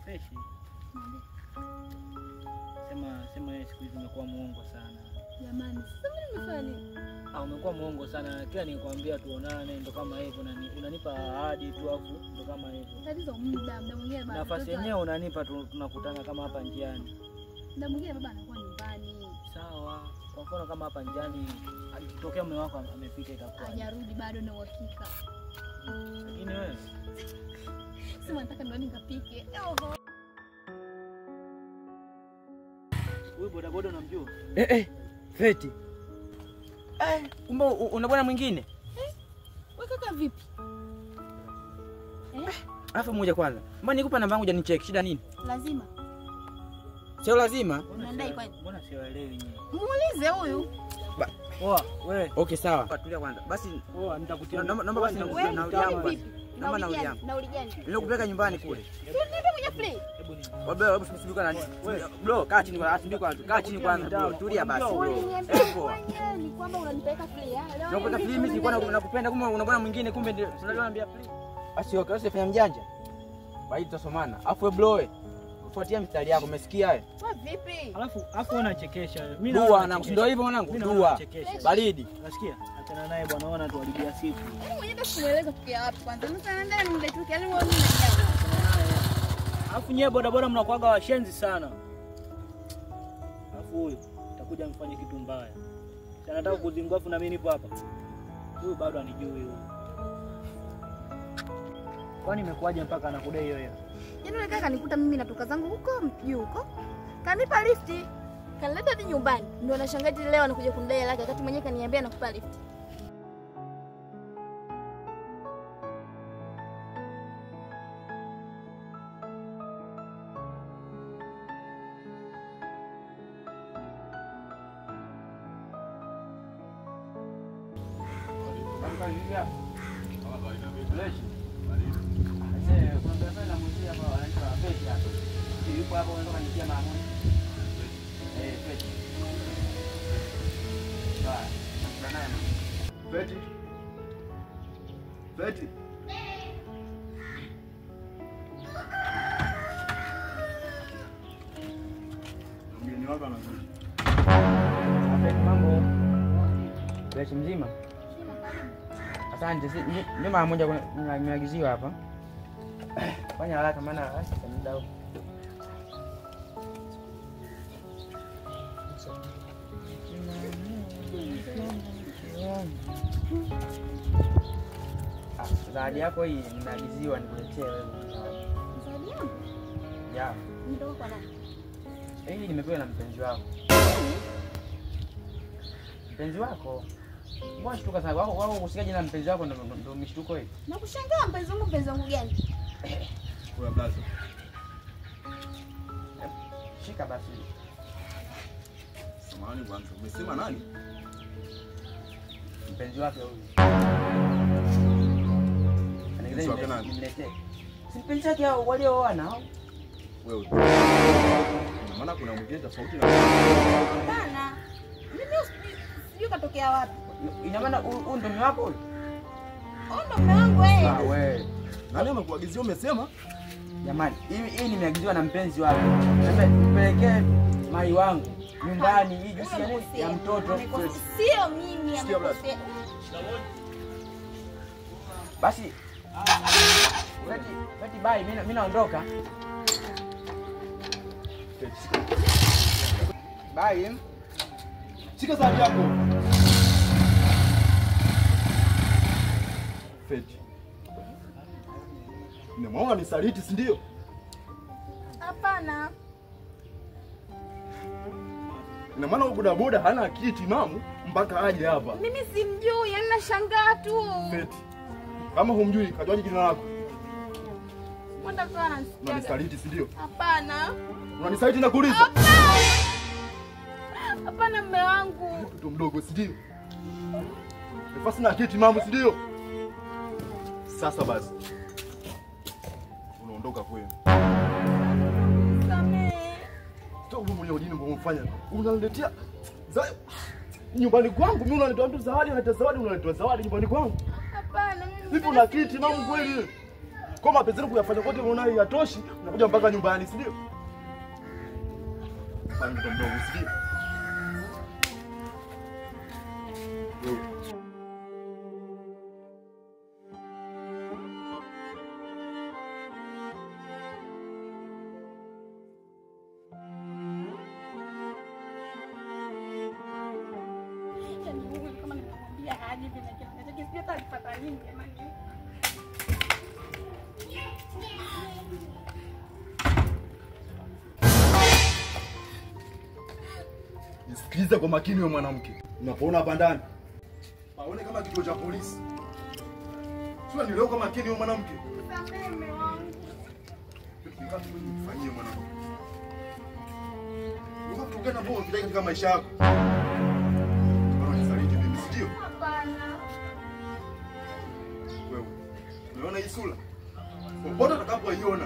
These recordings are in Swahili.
Fresh. Sema siku hizi umekuwa muongo sana. Jamani, sasa mimi nimefanya nini? Umekuwa muongo sana. Kila nikwambia tuonane ndo kama hivyo na unanipa ahadi tu afu ndo kama hivyo. Tatizo muda mwingine baba. Nafasi yenyewe unanipa tunakutana kama hapa njiani. Muda mwingine baba anakuwa nyumbani. Sawa. Kwa mfano kama hapa njiani akitokea mume wako amefika itakuwa. Hajarudi bado na uhakika. Lakini wewe sema nataka ndo nikapike. Oho. Wewe bodaboda unamjua? Feti. Kumbe una bwana mwingine? Wewe kaka vipi? Alafu mmoja kwanza. Mbona nikupa namba yangu janicheck, shida nini? Lazima. Sio lazima? Unadai kwa nini? Mbona siwaelewi nyinyi? Muulize huyu. Poa, wewe. Okay, sawa. Tulia kwanza. Basi poa, nitakutia. Namba basi nauli yangu. Namba nauli yangu. Nauli gani? Nilikupeleka nyumbani kule. Nipe kwenye free. Wewe usipige nani? Bro, kaa chini kwanza, asindiko kwanza. Kaa chini kwanza. Tulia basi. Ni kwamba unanipeleka free. Leo unapeleka free, mimi nilikuwa nakupenda, kumbe una bwana mwingine, kumbe ndio unaniambia free. Basi okay, usifanye mjanja. Basi tutasomana. Afu wewe bro, fuatia mstari yako, umesikia wewe? Wewe vipi? Alafu unachekesha. Mimi dua na ndio hivyo mwanangu, dua. Baridi. Unasikia? Achana naye bwana, ona tuharibia siku. Mimi mwenyewe basi nieleza tukia wapi kwanza. Sasa ndani mletuke leo mimi na alafu nyewe bodaboda mnakuaga washenzi sana. Alafu huyu utakuja mfanye kitu mbaya. Sasa nataka kuzingua afu na mimi nipo hapa. Huyu bado anijui huyu. Kwani imekuaje mpaka anakudai hiyo hiyo? Yaani yule kaka nikuta mimi natoka zangu huko juu huko. Kanipa lifti. Kanileta hadi nyumbani. Ndio nashangaji leo anakuja kunidai lake wakati mwenyewe kaniambia nakupa lifti. Feti. Feti. Mgeni wako anakuja. Mambo. Fresh mzima? Asante. Mimi mara moja nimeagiziwa hapa. Fanya haraka maana sasa muda huu. Zawadi yako hii nimeagiziwa nikuletee wewe. Zawadi yangu? Ya. Ndio kwa nani? Hii nimepewa na mpenzi wako. Mpenzi wako? Mbona shtuka sana? Wao usikaje na mpenzi wako ndio mshtuko hivi? Nakushangaa mpenzi wangu gani? Kwa blaza. Shika basi. Samahani kwanza. Umesema nani? Mpenzi wake huyu. Mpenzi wake nani? Niletee. Si mpenzi wake walioana hao? Wewe. Maana kuna mwingine tofauti na Hapana. Mimi sijui katokea wapi. Ina maana huyu ndio mume wako huyu? Ndo mume wangu wewe. Ah wewe. nani amekuagizia umesema? Jamani, hii nimeagizwa na mpenzi wako. Sasa nipelekee mai wangu nyumbani hii juisi ya mtoto. Sio mimi amekosea. Basi. Feti bye, mimi naondoka. Bye. Shika saa yako. Feti. Nimeona ni saliti, si ndio? Hapana. Ina maana bodaboda hana akili timamu mpaka aje hapa. Mimi simjui, yani nashangaa tu. Feti. Kama humjui, kajuaje jina lako? Mwenda kana nisikia. Unanisaliti, si ndio? Hapana. Unanisaliti na kuuliza? Hapana mume wangu. Mtoto mdogo, si ndio? Nafasi na akili timamu, si ndio? Sasa basi. Unaondoka kwenu. Samehe. Toka mwenye ujini mbona unaniletea nyumbani kwangu, mimi unanitoa mtu zawadi, unaleta zawadi, unaleta zawadi nyumbani kwangu. Hapana mimi. Hivi una akili timamu kweli? Kwa mapenzi yenu kuyafanya kote unaona yatoshi, unakuja mpaka nyumbani, si ndio? Fanya mtoto mdogo, si ndio? Nisikilize kwa makini wewe mwanamke. Unapoona hapa ndani, paone kama kituo cha polisi. Sio ni leo kwa makini wewe mwanamke. Samehe mume wangu. Fanyie mwanamke. Wewe tukana mbona unataka katika maisha yako? Bwana nisaliti mimi, sio? Hapana. Wewe. Unaona hii sura? Popote utakapoiona,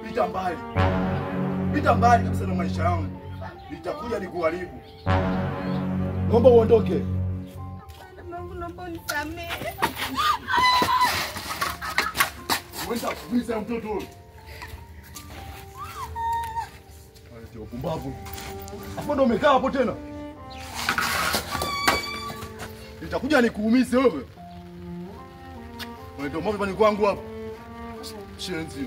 pita mbali. Pita mbali kabisa na maisha yangu. Nitakuja nikuharibu. Naomba uondoke. Naomba unisamehe. Wewe kuuliza mtoto huyo. Ndio pumbavu. Hapo ndo umekaa hapo tena. Nitakuja nikuumize wewe. Wewe ndio mbona pani kwangu hapo? Shenzi.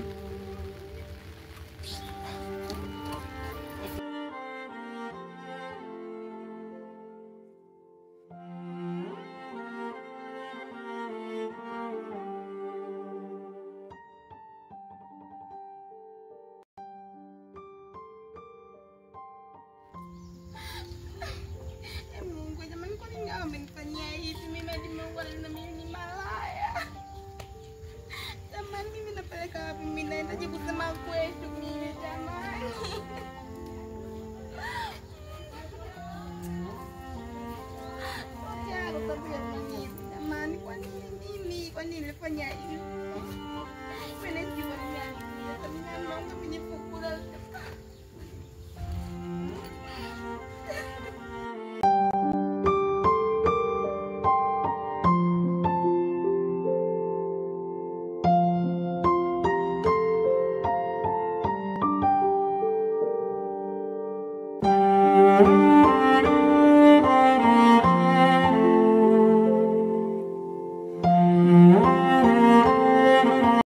Mungu, jamani, kwa nini amenifanyia hivi? Mimi hadi Mungu ananiona mimi ni malaya. Jamani, mimi napeleka wapi? Mimi naendaje kusema kwetu mimi jamani? Ya, kwa sababu ya nini? Jamani, kwa nini mimi? Kwa nini nilifanya hivi? Mimi najua mimi alikuwa mimi anaomba mimi fukula.